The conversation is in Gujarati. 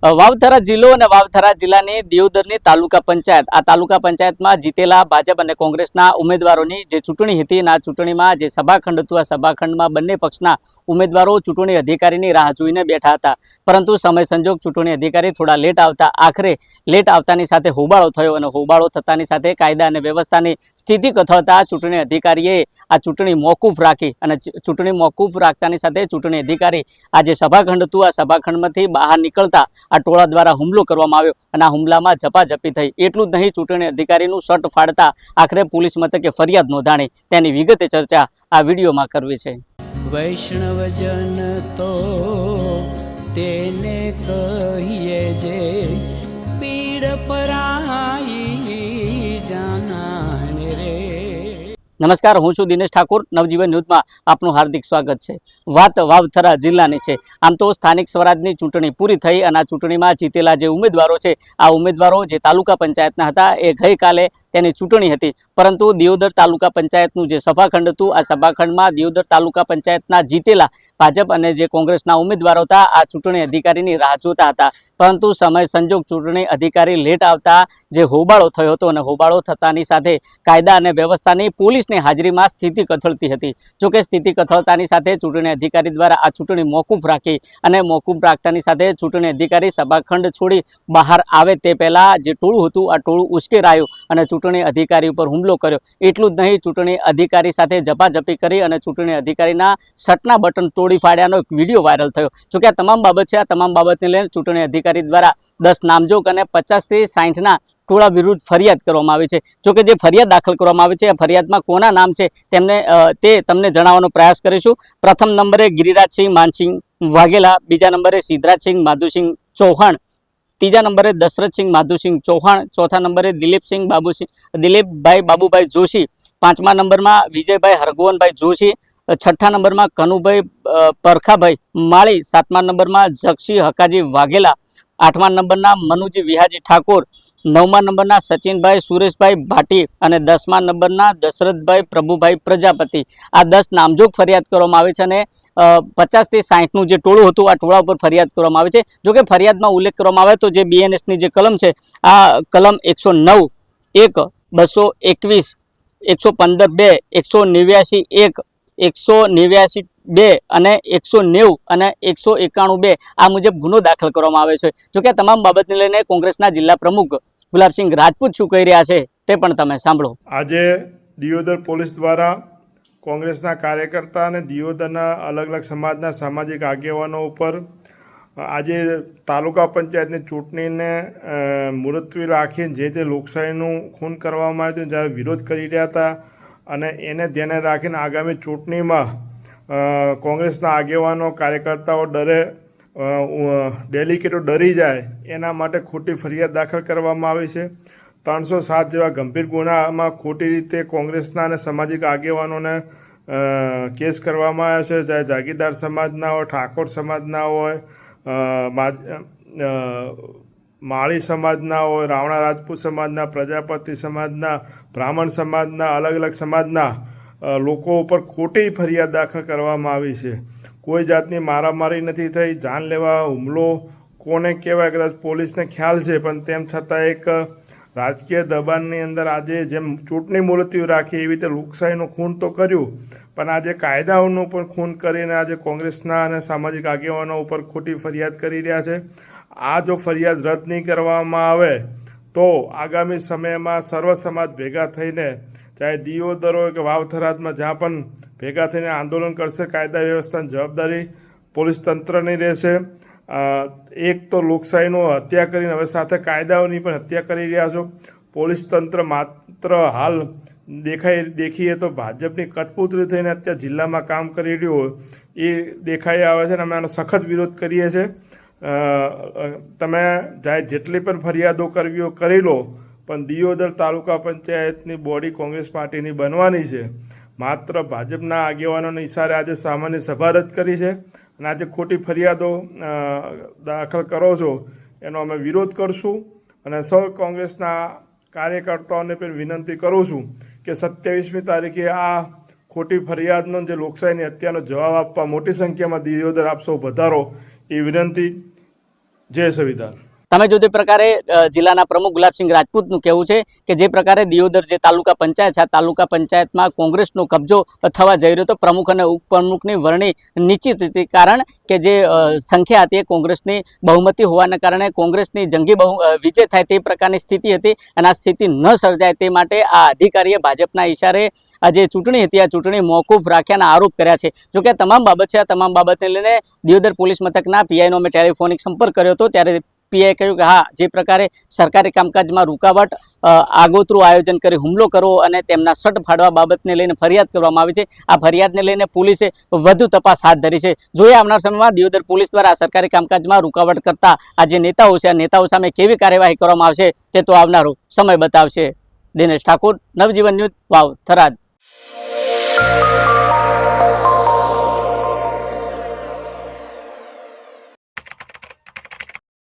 વાવથરા જિલ્લો અને વાવથરા જિલ્લાની દિયોદરની તાલુકા પંચાયત આ તાલુકા પંચાયતમાં જીતેલા ભાજપ અને કોંગ્રેસના ઉમેદવારોની જે ચૂંટણી હતી અને આ ચૂંટણીમાં જે સભાખંડ હતું આ સભાખંડમાં બંને પક્ષના ઉમેદવારો ચૂંટણી અધિકારીની રાહ જોઈને બેઠા હતા, પરંતુ સમય સંજોગ ચૂંટણી અધિકારી થોડા લેટ આવતા આખરે લેટ આવતાની સાથે હોબાળો થયો અને હોબાળો થતાની સાથે કાયદા અને વ્યવસ્થાની સ્થિતિ કથળતા ચૂંટણી અધિકારીએ આ ચૂંટણી મોકૂફ રાખી અને ચૂંટણી મોકૂફ રાખતાની સાથે ચૂંટણી અધિકારી આ જે સભાખંડ હતું આ સભાખંડમાંથી બહાર નીકળતા આ ટોળા દ્વારા હુમલો કરવામાં આવ્યો અને આ હુમલામાં ઝપાઝપી થઈ। એટલું જ નહીં, ચૂંટણી અધિકારીનું શર્ટ ફાડતા આખરે પોલીસ મથકે ફરિયાદ નોંધાણી। તેની વિગતે ચર્ચા આ વિડીયોમાં કરવી છે। વૈષ્ણવજન તો તેને કહીએ જે પીડ પરાઈ જાનાને રે। નમસ્કાર, હું છું દિનેશ ઠાકોર। નવજીવન ન્યૂઝમાં આપનું હાર્દિક સ્વાગત છે। વાત વાવથરા જિલ્લાની છે। આમ તો સ્થાનિક સ્વરાજની ચૂંટણી પૂરી થઈ અને આ ચૂંટણીમાં જીતેલા જે ઉમેદવારો છે આ ઉમેદવારો જે તાલુકા પંચાયતના હતા એ ગઈકાલે તેની ચૂંટણી હતી, પરંતુ દિયોદર તાલુકા પંચાયતનું જે સભાખંડ હતું આ સભાખંડમાં દિયોદર તાલુકા પંચાયતના જીતેલા ભાજપ અને જે કોંગ્રેસના ઉમેદવારો હતા આ ચૂંટણી અધિકારીની રાહ જોતા હતા, પરંતુ સમય સંજોગ ચૂંટણી અધિકારી લેટ આવતા જે હોબાળો થયો હતો અને હોબાળો થતાની સાથે કાયદા અને વ્યવસ્થાની પોલીસની હાજરીમાં સ્થિતિ કથળતી હતી। જોકે સ્થિતિ કથળતાની સાથે ચૂંટણી અધિકારી દ્વારા આ ચૂંટણી મોકૂફ રાખી અને મોકૂફ રાખતાની સાથે ચૂંટણી અધિકારી સભાખંડ છોડી બહાર આવે તે પહેલાં જે ટોળું હતું આ ટોળું ઉશ્કેરાયું અને ચૂંટણી અધિકારી ઉપર હુમલો કર્યો। એટલું જ નહીં, ચૂંટણી અધિકારી સાથે ઝપાઝપી કરી અને ચૂંટણી અધિકારીના શર્ટના બટન તોડી ફાડ્યાનો એક વિડીયો વાયરલ થયો। જોકે આ તમામ બાબત છે, આ તમામ બાબતને લઈને ચૂંટણી અધિકારી દ્વારા 10 નામજોગ અને 50 થી 60ના ટોળા વિરુદ્ધ ફરિયાદ કરવામાં આવી છે। જોકે જે ફરિયાદ દાખલ કરવામાં આવી છે આ ફરિયાદમાં કોના નામ છે તે તમને જણાવવાનો પ્રયાસ કરીશું। પ્રથમ નંબરે ગિરિરાજસિંહ માનસિંહ વાઘેલા, બીજા નંબરે સિદ્ધરાજસિંહ માધુસિંહ ચૌહાણ, ત્રીજા નંબરે દશરથસિંહ માધુસિંહ ચૌહાણ, ચોથા નંબરે દિલીપભાઈ બાબુભાઈ જોશી, પાંચમા નંબરમાં વિજયભાઈ હરગોવનભાઈ જોશી, છઠ્ઠા નંબરમાં કનુભાઈ પરખાભાઈ માળી, સાતમા નંબરમાં જક્ષી હકાજી વાઘેલા, આઠમા નંબરના મનુજી વિહાજી ઠાકોર, નવમા નંબરના સચિનભાઈ સુરેશભાઈ ભાટી અને 10મા નંબરના દશરથભાઈ પ્રભુભાઈ પ્રજાપતિ। આ 10 નામજોગ ફરિયાદ કરવામાં આવી છે અને 50 થી 60નું જે ટોળું હતું આ ટોળા ઉપર ફરિયાદ કરવામાં આવી છે। જોકે ફરિયાદમાં ઉલ્લેખ કરવામાં આવે તો જે BNSની જે કલમ છે આ કલમ 109 1 221 115 2 189 1 189 2 અને 190 અને 191 આ મુજબ ગુનો દાખલ કરવામાં આવે છે। જોકે તમામ બાબતને લઈને કોંગ્રેસના જિલ્લા પ્રમુખ ગુલાબસિંહ રાજપૂત શું કહી રહ્યા છે તે પણ તમે સાંભળો। આજે દિયોદર પોલીસ દ્વારા કોંગ્રેસના કાર્યકર્તા અને દિયોદરના અલગ અલગ સમાજના સામાજિક આગેવાનો ઉપર આજે તાલુકા પંચાયતની ચૂંટણીને મુલતવી રાખીને જે લોકશાહીનું ખૂન કરવામાં આવ્યું હતું, જ્યારે વિરોધ કરી રહ્યા હતા અને એને ધ્યાને રાખીને આગામી ચૂંટણીમાં કોંગ્રેસના આગેવાનો કાર્યકર્તાઓ ડેલિકેટો ડરી જાય એના માટે ખોટી ફરિયાદ દાખલ કરવામાં આવી છે। 307 જેવા ગંભીર ગુનામાં ખોટી રીતે કોંગ્રેસના અને સામાજિક આગેવાનોને કેસ કરવામાં આવ્યા છે, ચાહે જાગીરદાર સમાજના હોય, ઠાકોર સમાજના હોય, માળી સમાજના હોય, રાવણા રાજપૂત સમાજના, પ્રજાપતિ સમાજના, બ્રાહ્મણ સમાજના, અલગ અલગ સમાજના લોકો ઉપર ખોટી ફરિયાદ દાખલ કરવામાં આવી છે। કોઈ જાતની મારામારી નથી થઈ, જાનલેવા હુમલો કોને કહેવાય કદાચ પોલીસને ખ્યાલ છે, પણ તેમ છતાં એક રાજકીય દબાણની અંદર આજે જેમ ચૂંટણી મુલતવી રાખી એવી રીતે લોકશાહીનું ખૂન તો કર્યું, પણ આજે કાયદાઓનું પણ ખૂન કરીને આજે કોંગ્રેસના અને સામાજિક આગેવાનો ઉપર ખોટી ફરિયાદ કરી રહ્યા છે। આ જો ફરિયાદ રદ નહીં કરવામાં આવે તો આગામી સમયમાં સર્વ સમાજ ભેગા થઈને ચાહે દિયોદર હોય કે વાવથરાજમાં જ્યાં પણ ભેગા થઈને આંદોલન કરશે। કાયદા વ્યવસ્થાની જવાબદારી પોલીસ તંત્રની રહેશે। એક તો લોકશાહીનો હત્યા કરીને હવે સાથે કાયદાઓની પણ હત્યા કરી રહ્યા છો। પોલીસ તંત્ર માત્ર હાલ દેખીએ તો ભાજપની કઠપૂતળી થઈને અત્યારે જિલ્લામાં કામ કરી રહ્યું હોય એ દેખાઈ આવે છે અને અમે આનો સખત વિરોધ કરીએ છીએ। તમે જેટલી પણ ફરિયાદો કરવી હોય કરી લો, પણ દિયોદર તાલુકા પંચાયતની બોડી કોંગ્રેસ પાર્ટીની બનવાની છે। માત્ર ભાજપના આગેવાનોના ઇશારે આજે સામાન્ય સભા રદ કરી છે અને આજે ખોટી ફરિયાદો દાખલ કરો છો એનો અમે વિરોધ કરશું અને સૌ કોંગ્રેસના કાર્યકર્તાઓને પણ વિનંતી કરું છું કે 27મી તારીખે આ ખોટી ફરિયાદનો જે લોકશાહીની હત્યાનો જવાબ આપવા મોટી સંખ્યામાં દિયોદર આપ સૌ વધારો એ વિનંતી। જય સંવિધાન. તમે જો તે પ્રકારે જિલ્લાના પ્રમુખ ગુલાબસિંહ રાજપૂતનું કહેવું છે કે જે પ્રકારે દિયોદર જે તાલુકા પંચાયત છે આ તાલુકા પંચાયતમાં કોંગ્રેસનો કબજો થવા જઈ રહ્યો હતો. પ્રમુખ અને ઉપપ્રમુખની વરણી નિશ્ચિત હતી, કારણ કે જે સંખ્યા હતી એ કોંગ્રેસની બહુમતી હોવાના કારણે કોંગ્રેસની જંગી વિજય થાય તે પ્રકારની સ્થિતિ હતી અને આ સ્થિતિ ન સર્જાય તે માટે આ અધિકારીએ ભાજપના ઇશારે આ જે ચૂંટણી હતી આ ચૂંટણી મોકૂફ રાખ્યાના આરોપ કર્યા છે. જોકે તમામ બાબત છે આ તમામ બાબતને લઈને દિયોદર પોલીસ મથકના પીઆઈનો અમે ટેલિફોનિક સંપર્ક કર્યો હતો, ત્યારે પીઆઈ કહ્યું કે હા, જે પ્રકારે સરકારી કામકાજમાં રૂકાવટ, આગોતરું આયોજન કરી હુમલો કરવો અને તેમના સટ ફાડવા બાબતને લઈને ફરિયાદ કરવામાં આવી છે. આ ફરિયાદને લઈને પોલીસે વધુ તપાસ હાથ ધરી છે. જોઈએ આવનાર સમયમાં દિયોદર પોલીસ દ્વારા સરકારી કામકાજમાં રૂકાવટ કરતા આ જે નેતાઓ છે આ નેતાઓ સામે કેવી કાર્યવાહી કરવામાં આવશે તે તો આવનારો સમય બતાવશે. દિનેશ ઠાકોર, નવજીવન ન્યૂઝ, વાવ, થરાદ.